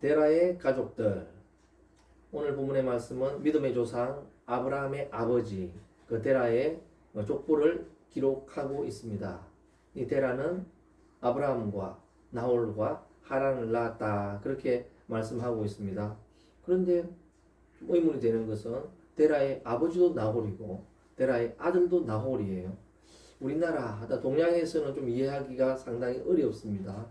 데라의 가족들. 오늘 본문의 말씀은 믿음의 조상 아브라함의 아버지 그 데라의 족보를 기록하고 있습니다. 이 데라는 아브라함과 나홀과 하란을 낳았다 그렇게 말씀하고 있습니다. 그런데 의문이 되는 것은 데라의 아버지도 나홀이고 데라의 아들도 나홀이에요. 우리나라 동양에서는 좀 이해하기가 상당히 어렵습니다.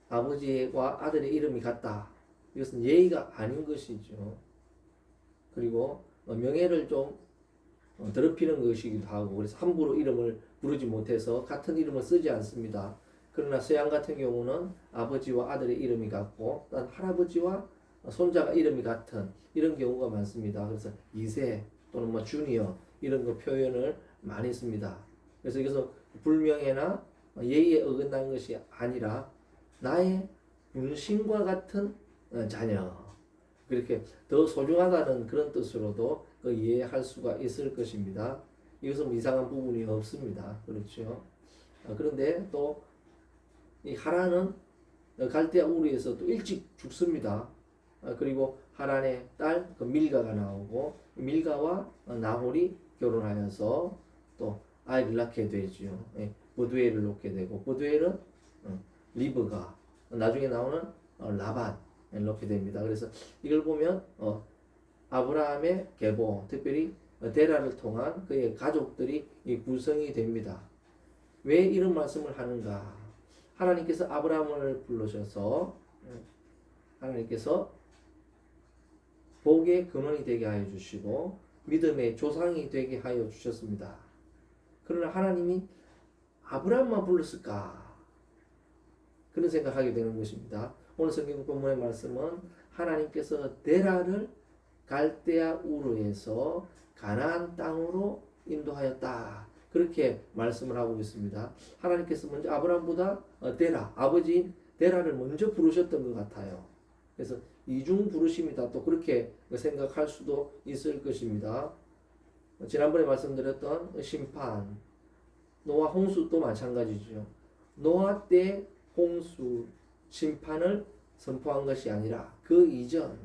아버지와 아들의 이름이 같다. 이것은 예의가 아닌 것이죠. 그리고 명예를 좀 더럽히는 것이기도 하고 그래서 함부로 이름을 부르지 못해서 같은 이름을 쓰지 않습니다. 그러나 서양 같은 경우는 아버지와 아들의 이름이 같고 또 할아버지와 손자가 이름이 같은 이런 경우가 많습니다. 그래서 2세 또는 주니어 이런 거 표현을 많이 씁니다. 그래서 이것은 불명예나 예의에 어긋난 것이 아니라 나의 분신과 같은 자녀 그렇게 더 소중하다는 그런 뜻으로도 이해할 수가 있을 것입니다. 이것은 이상한 부분이 없습니다. 그렇죠. 그런데 또 이 하란은 갈대아 우르에서 또 일찍 죽습니다. 그리고 하란의 딸 밀가가 나오고 밀가와 나홀이 결혼하여서 또 아이를 낳게 되죠. 버두엘을 놓게 되고 버두엘은 리브가 나중에 나오는 라반을 놓게 됩니다. 그래서 이걸 보면 아브라함의 계보 특별히 데라를 통한 그의 가족들이 구성이 됩니다. 왜 이런 말씀을 하는가? 하나님께서 아브라함을 부르셔서 하나님께서 복의 근원이 되게 하여 주시고 믿음의 조상이 되게 하여 주셨습니다. 그러나 하나님이 아브라함만 불렀을까? 그런 생각하게 되는 것입니다. 오늘 성경 본문의 말씀은 하나님께서 데라를 갈대아 우르에서 가나안 땅으로 인도하였다. 그렇게 말씀을 하고 있습니다. 하나님께서 먼저 아브라함보다 데라, 아버지인 데라를 먼저 부르셨던 것 같아요. 그래서 이중 부르심이다. 또 그렇게 생각할 수도 있을 것입니다. 지난번에 말씀드렸던 심판, 노아 홍수도 마찬가지죠. 노아 때 홍수, 심판을 선포한 것이 아니라 그 이전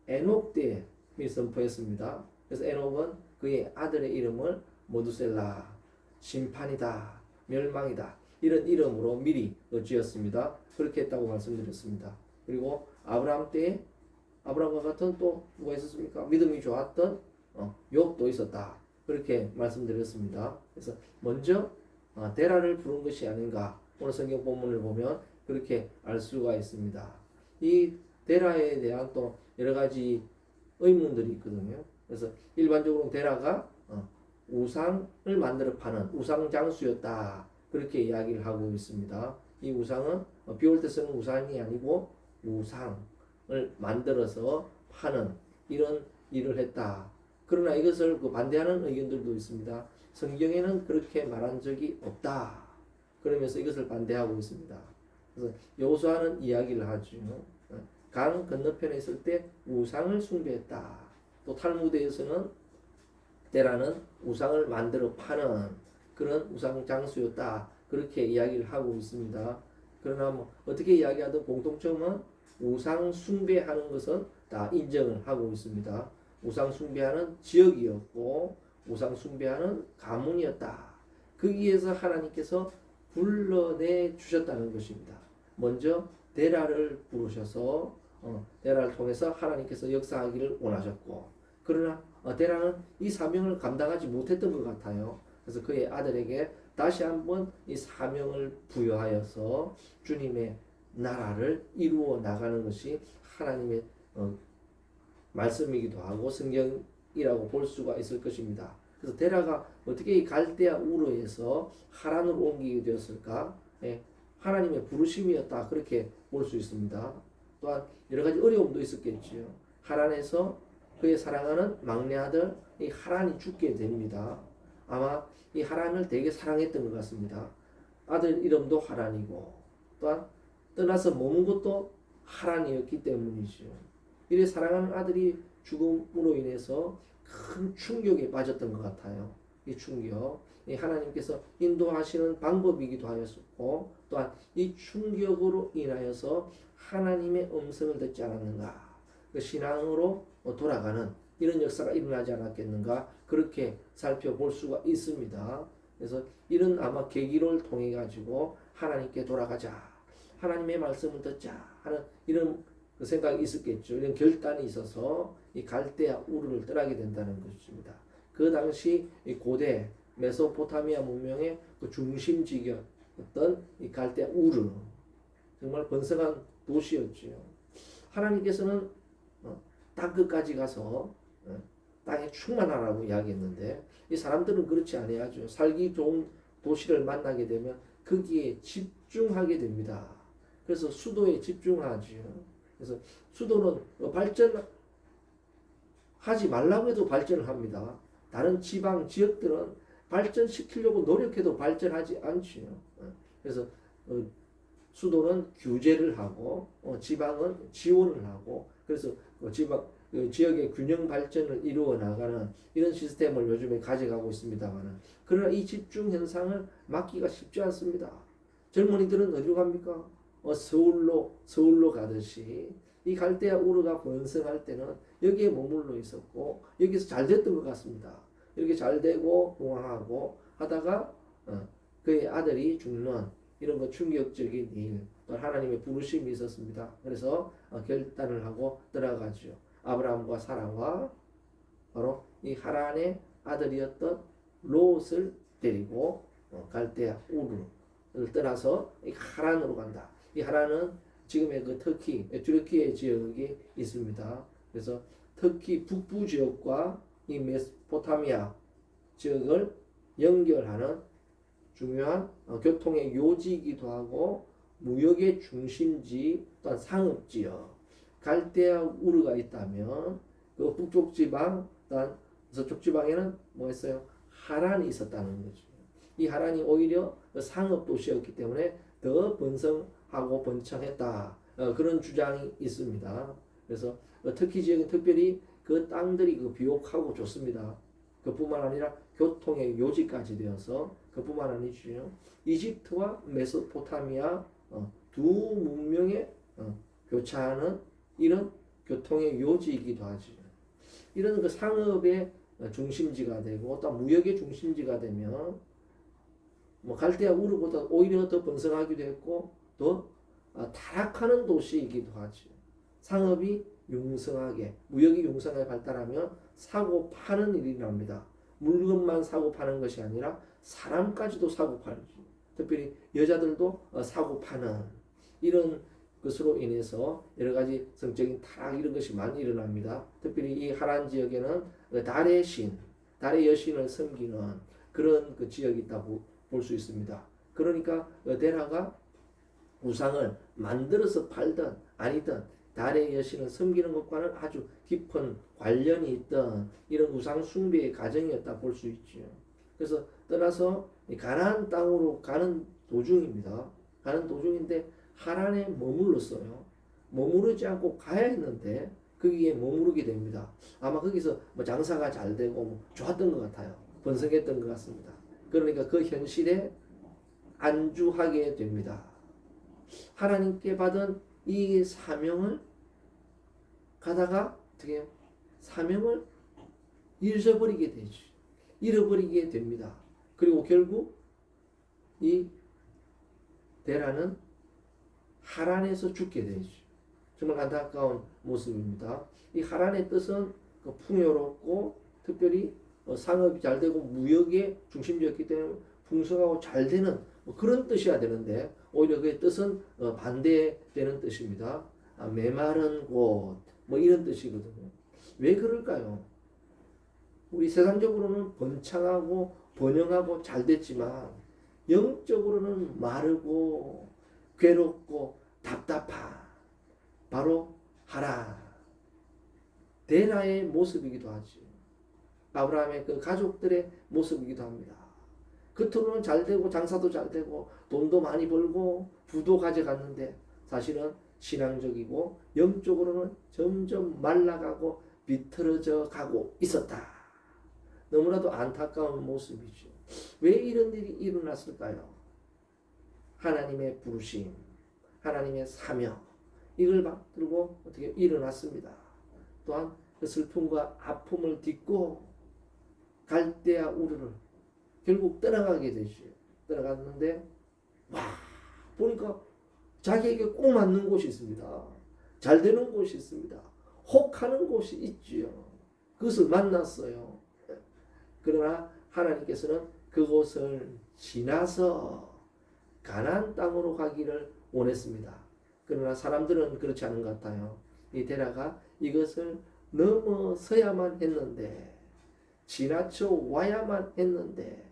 에녹 때 선포했습니다. 그래서 에녹은 그의 아들의 이름을 모두셀라, 심판이다, 멸망이다 이런 이름으로 미리 지었습니다. 그렇게 했다고 말씀드렸습니다. 그리고 아브라함 때에 아브라함과 같은 또 누가 있었습니까? 믿음이 좋았던 욥도 있었다. 그렇게 말씀드렸습니다. 그래서 먼저 데라를 부른 것이 아닌가 오늘 성경 본문을 보면 그렇게 알 수가 있습니다. 이 데라에 대한 또 여러 가지 의문들이 있거든요. 그래서 일반적으로 데라가 우상을 만들어 파는 우상 장수였다. 그렇게 이야기를 하고 있습니다. 이 우상은 비 올 때 쓰는 우상이 아니고 우상을 만들어서 파는 이런 일을 했다. 그러나 이것을 반대하는 의견들도 있습니다. 성경에는 그렇게 말한 적이 없다. 그러면서 이것을 반대하고 있습니다. 그래서 여호수아는 이야기를 하죠. 강 건너편에 있을 때 우상을 숭배했다. 또 탈무드에서는 데라는 우상을 만들어 파는 그런 우상 장수였다. 그렇게 이야기를 하고 있습니다. 그러나 어떻게 이야기하든 공통점은 우상 숭배하는 것은 다 인정을 하고 있습니다. 우상 숭배하는 지역이었고 우상 숭배하는 가문이었다. 거기에서 하나님께서 불러내 주셨다는 것입니다. 먼저 데라를 부르셔서 데라를 통해서 하나님께서 역사하기를 원하셨고 그러나 데라는 이 사명을 감당하지 못했던 것 같아요. 그래서 그의 아들에게 다시 한번 이 사명을 부여하여서 주님의 나라를 이루어 나가는 것이 하나님의 말씀이기도 하고 성경이라고 볼 수가 있을 것입니다. 그래서 데라가 어떻게 이 갈대아 우르에서 하란으로 옮기게 되었을까? 하나님의 부르심이었다. 그렇게 볼 수 있습니다. 또한 여러 가지 어려움도 있었겠지요. 하란에서 그의 사랑하는 막내 아들 이 하란이 죽게 됩니다. 아마 이 하란을 되게 사랑했던 것 같습니다. 아들 이름도 하란이고 또한 떠나서 머문 것도 하란이었기 때문이죠. 이래 사랑하는 아들이 죽음으로 인해서 큰 충격에 빠졌던 것 같아요. 이 충격, 이 하나님께서 인도하시는 방법이기도 하였고 또한 이 충격으로 인하여서 하나님의 음성을 듣지 않았는가? 그 신앙으로 돌아가는 이런 역사가 일어나지 않았겠는가? 그렇게 살펴볼 수가 있습니다. 그래서 이런 아마 계기를 통해 가지고 하나님께 돌아가자, 하나님의 말씀을 듣자 하는 이런 그 생각이 있었겠죠. 이런 결단이 있어서 이 갈대아 우르를 떠나게 된다는 것입니다. 그 당시 이 고대 메소포타미아 문명의 그 중심지였던 이 갈대아 우르, 정말 번성한 도시였지요. 하나님께서는 땅 끝까지 가서 땅에 충만하라고 이야기했는데 이 사람들은 그렇지 아니하죠. 살기 좋은 도시를 만나게 되면 거기에 집중하게 됩니다. 그래서 수도에 집중하지요. 그래서 수도는 발전하지 말라고 해도 발전을 합니다. 다른 지방 지역들은 발전시키려고 노력해도 발전하지 않지요. 그래서 수도는 규제를 하고 지방은 지원을 하고 그래서 지방 지역의 균형 발전을 이루어 나가는 이런 시스템을 요즘에 가져가고 있습니다만 그러나 이 집중 현상을 막기가 쉽지 않습니다. 젊은이들은 어디로 갑니까? 서울로 가듯이 이 갈대아 우르가 번성할 때는 여기에 머물러 있었고 여기서 잘 됐던 것 같습니다. 이렇게 잘 되고 동항하고 하다가 그의 아들이 죽는 이런 거 충격적인 일, 또 하나님의 부르심이 있었습니다. 그래서 결단을 하고 들어가죠. 아브라함과 사라와 바로 이 하란의 아들이었던 롯을 데리고 갈대아 우르를 떠나서 이 하란으로 간다. 이 하란은 지금의 그 튀르키예 지역이 있습니다. 그래서 터키 북부 지역과 이 메소포타미아 지역을 연결하는 중요한 교통의 요지이기도 하고 무역의 중심지 또한 상업지역 갈대아 우르가 있다면 그 북쪽 지방 또한 서쪽 지방에는 뭐 했어요? 하란이 있었다는 거죠. 이 하란이 오히려 상업 도시였기 때문에 더 번성하고 번창했다. 그런 주장이 있습니다. 그래서 터키 지역은 특별히 그 땅들이 비옥하고 좋습니다. 그뿐만 아니라 교통의 요지까지 되어서 그뿐만 아니죠. 이집트와 메소포타미아 두 문명에 교차하는 이런 교통의 요지이기도 하죠. 이런 그 상업의 중심지가 되고 또 무역의 중심지가 되면 뭐 갈대아 우르보다 오히려 더 번성하기도 했고 더 타락하는 도시이기도 하죠. 상업이 융성하게 무역이 융성하게 발달하면 사고 파는 일이 납니다. 물건만 사고 파는 것이 아니라 사람까지도 사고 팔지. 특별히 여자들도 사고 파는 이런 것으로 인해서 여러 가지 성적인 타락 이런 것이 많이 일어납니다. 특별히 이 하란 지역에는 달의 신, 달의 여신을 섬기는 그런 그 지역이 있다고 볼 수 있습니다. 그러니까 데라가 우상을 만들어서 팔든 아니든 달의 여신을 섬기는 것과는 아주 깊은 관련이 있던 이런 우상 숭배의 가정이었다 볼 수 있죠. 그래서 떠나서 가나안 땅으로 가는 도중입니다. 가는 도중인데 하란에 머물렀어요. 머무르지 않고 가야 했는데 거기에 머무르게 됩니다. 아마 거기서 뭐 장사가 잘 되고 뭐 좋았던 것 같아요. 번성했던 것 같습니다. 그러니까 그 현실에 안주하게 됩니다. 하나님께 받은 이 사명을 가다가 어떻게 사명을 잊어버리게 되죠. 잃어버리게 됩니다. 그리고 결국 이 데라는 하란에서 죽게 되죠. 정말 안타까운 모습입니다. 이 하란의 뜻은 풍요롭고 특별히 상업이 잘 되고 무역의 중심지였기 때문에 풍성하고 잘 되는 그런 뜻이야 되는데 오히려 그의 뜻은 반대되는 뜻입니다. 메마른 곳 뭐 이런 뜻이거든요. 왜 그럴까요? 우리 세상적으로는 번창하고 번영하고 잘 됐지만 영적으로는 마르고 괴롭고 답답한 바로 하란 데라의 모습이기도 하지. 아브라함의 그 가족들의 모습이기도 합니다. 겉으로는 잘 되고 장사도 잘 되고 돈도 많이 벌고 부도 가져갔는데 사실은 신앙적이고 영적으로는 점점 말라가고 비틀어져 가고 있었다. 너무나도 안타까운 모습이죠. 왜 이런 일이 일어났을까요? 하나님의 부르심, 하나님의 사명 이걸 받들고 어떻게 일어났습니다. 또한 그 슬픔과 아픔을 딛고 갈대아 우르를 결국 떠나가게 되죠. 떠나갔는데 와 보니까 자기에게 꼭 맞는 곳이 있습니다. 잘 되는 곳이 있습니다. 혹하는 곳이 있지요. 그것을 만났어요. 그러나 하나님께서는 그곳을 지나서 가나안 땅으로 가기를 원했습니다. 그러나 사람들은 그렇지 않은 것 같아요. 이 데라가 이것을 넘어서야만 했는데 지나쳐 와야만 했는데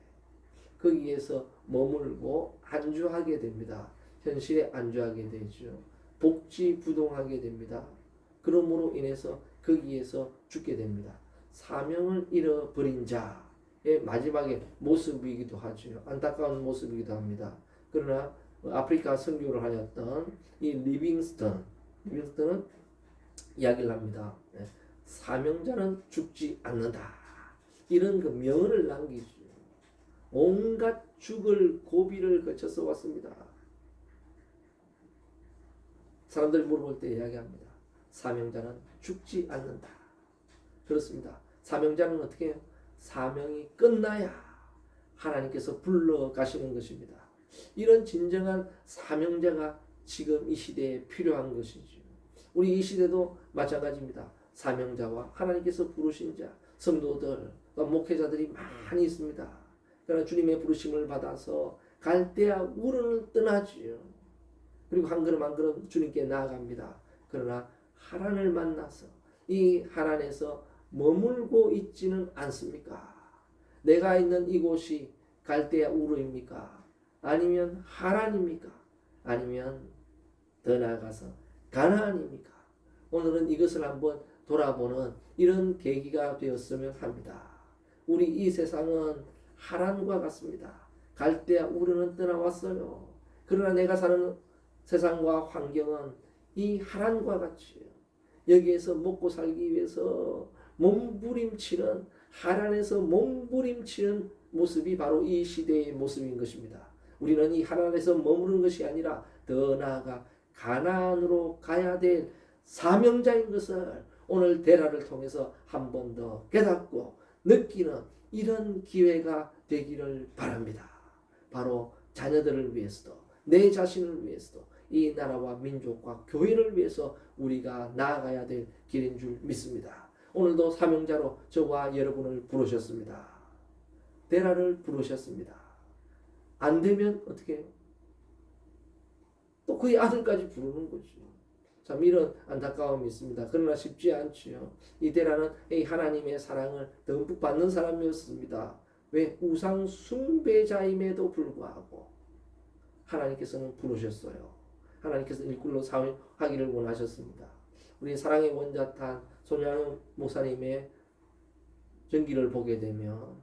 거기에서 머물고 안주하게 됩니다. 현실에 안주하게 되죠. 복지부동하게 됩니다. 그러므로 인해서 거기에서 죽게 됩니다. 사명을 잃어버린 자의 마지막의 모습이기도 하죠. 안타까운 모습이기도 합니다. 그러나 아프리카 선교를 하였던 이 리빙스턴은 이야기를 합니다. 사명자는 죽지 않는다. 이런 그 명언을 남기죠. 온갖 죽을 고비를 거쳐서 왔습니다. 사람들이 물어볼 때 이야기합니다. 사명자는 죽지 않는다. 그렇습니다. 사명자는 어떻게 해요? 사명이 끝나야 하나님께서 불러가시는 것입니다. 이런 진정한 사명자가 지금 이 시대에 필요한 것이죠. 우리 이 시대도 마찬가지입니다. 사명자와 하나님께서 부르신 자, 성도들, 목회자들이 많이 있습니다. 그러나 주님의 부르심을 받아서 갈대아 우르를 떠나지요. 그리고 한 걸음 한 걸음 주님께 나아갑니다. 그러나 하란을 만나서 이 하란에서 머물고 있지는 않습니까? 내가 있는 이곳이 갈대아 우르입니까? 아니면 하란입니까? 아니면 더 나아가서 가나안입니까? 오늘은 이것을 한번 돌아보는 이런 계기가 되었으면 합니다. 우리 이 세상은 하란과 같습니다. 갈대아 우르는 떠나왔어요. 그러나 내가 사는 세상과 환경은 이 하란과 같지요. 여기에서 먹고 살기 위해서 몸부림치는 하란에서 몸부림치는 모습이 바로 이 시대의 모습인 것입니다. 우리는 이 하란에서 머무는 것이 아니라 더 나아가 가나안으로 가야 될 사명자인 것을 오늘 데라를 통해서 한 번 더 깨닫고 느끼는 이런 기회가 되기를 바랍니다. 바로 자녀들을 위해서도 내 자신을 위해서도 이 나라와 민족과 교회를 위해서 우리가 나아가야 될 길인 줄 믿습니다. 오늘도 사명자로 저와 여러분을 부르셨습니다. 데라를 부르셨습니다. 안 되면 어떻게 해요? 또 그의 아들까지 부르는 거죠. 참 이런 안타까움이 있습니다. 그러나 쉽지 않지요. 이 데라는 이 하나님의 사랑을 듬뿍 받는 사람이었습니다. 왜? 우상 숭배자임에도 불구하고 하나님께서는 부르셨어요. 하나님께서 일꾼로 사용하기를 원하셨습니다. 우리 사랑의 원자탄 손양현 목사님의 전기를 보게 되면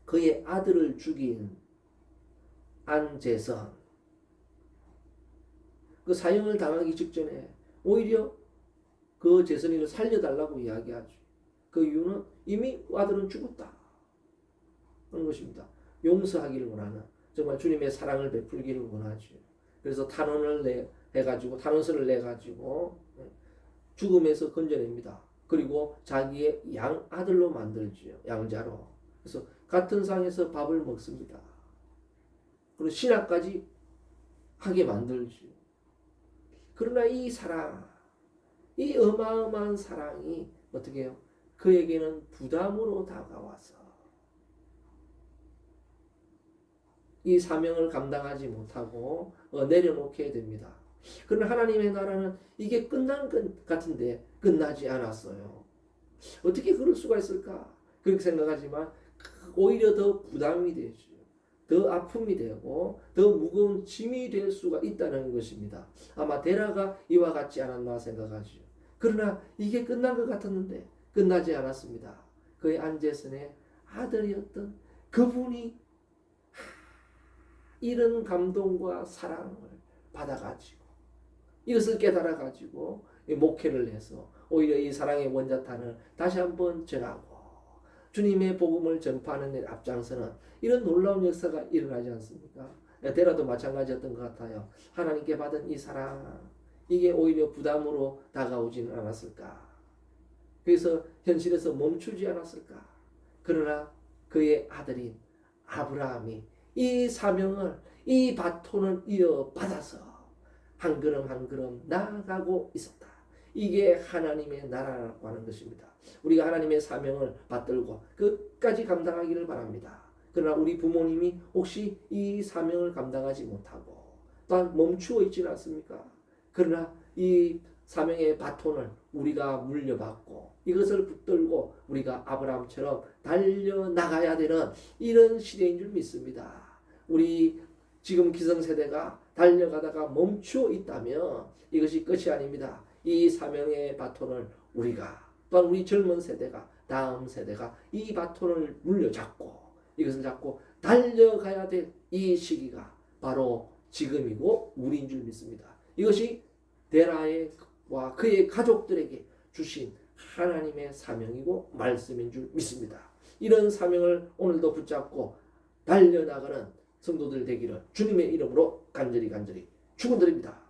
그의 아들을 죽인 안재선 그 사형을 당하기 직전에 오히려 그 재선이를 살려달라고 이야기하죠. 그 이유는 이미 아들은 죽었다 하는 것입니다. 용서하기를 원하는 정말 주님의 사랑을 베풀기를 원하죠. 그래서 탄원을 탄원서를 내가지고 죽음에서 건져냅니다. 그리고 자기의 양아들로 만들지요. 양자로. 그래서 같은 상에서 밥을 먹습니다. 그리고 신학까지 하게 만들지요. 그러나 이 사랑, 이 어마어마한 사랑이 어떻게 해요? 그에게는 부담으로 다가와서 이 사명을 감당하지 못하고 내려놓게 됩니다. 그러나 하나님의 나라는 이게 끝난 것 같은데 끝나지 않았어요. 어떻게 그럴 수가 있을까? 그렇게 생각하지만 오히려 더 부담이 되죠. 더 아픔이 되고 더 무거운 짐이 될 수가 있다는 것입니다. 아마 데라가 이와 같지 않았나 생각하죠. 그러나 이게 끝난 것 같았는데 끝나지 않았습니다. 그의 안재선의 아들이었던 그분이 이런 감동과 사랑을 받아가지고 이것을 깨달아가지고 목회를 해서 오히려 이 사랑의 원자탄을 다시 한번 전하고 주님의 복음을 전파하는 데 앞장서는 이런 놀라운 역사가 일어나지 않습니까? 데라도 마찬가지였던 것 같아요. 하나님께 받은 이 사랑, 이게 오히려 부담으로 다가오지는 않았을까. 그래서 현실에서 멈추지 않았을까. 그러나 그의 아들인 아브라함이 이 사명을, 이 바톤을 이어받아서 한 걸음 한 걸음 나아가고 있었다. 이게 하나님의 나라라고 하는 것입니다. 우리가 하나님의 사명을 받들고 끝까지 감당하기를 바랍니다. 그러나 우리 부모님이 혹시 이 사명을 감당하지 못하고 또한 멈추어 있지는 않습니까? 그러나 이 사명의 바톤을 우리가 물려받고 이것을 붙들고 우리가 아브라함처럼 달려나가야 되는 이런 시대인 줄 믿습니다. 우리 지금 기성세대가 달려가다가 멈추어 있다면 이것이 끝이 아닙니다. 이 사명의 바톤을 우리가 또한 우리 젊은 세대가, 다음 세대가 이 바톤을 물려잡고 이것을 잡고 달려가야 될 이 시기가 바로 지금이고 우리인 줄 믿습니다. 이것이 데라와 그의 가족들에게 주신 하나님의 사명이고 말씀인 줄 믿습니다. 이런 사명을 오늘도 붙잡고 달려나가는 성도들 되기를 주님의 이름으로 간절히 축원드립니다.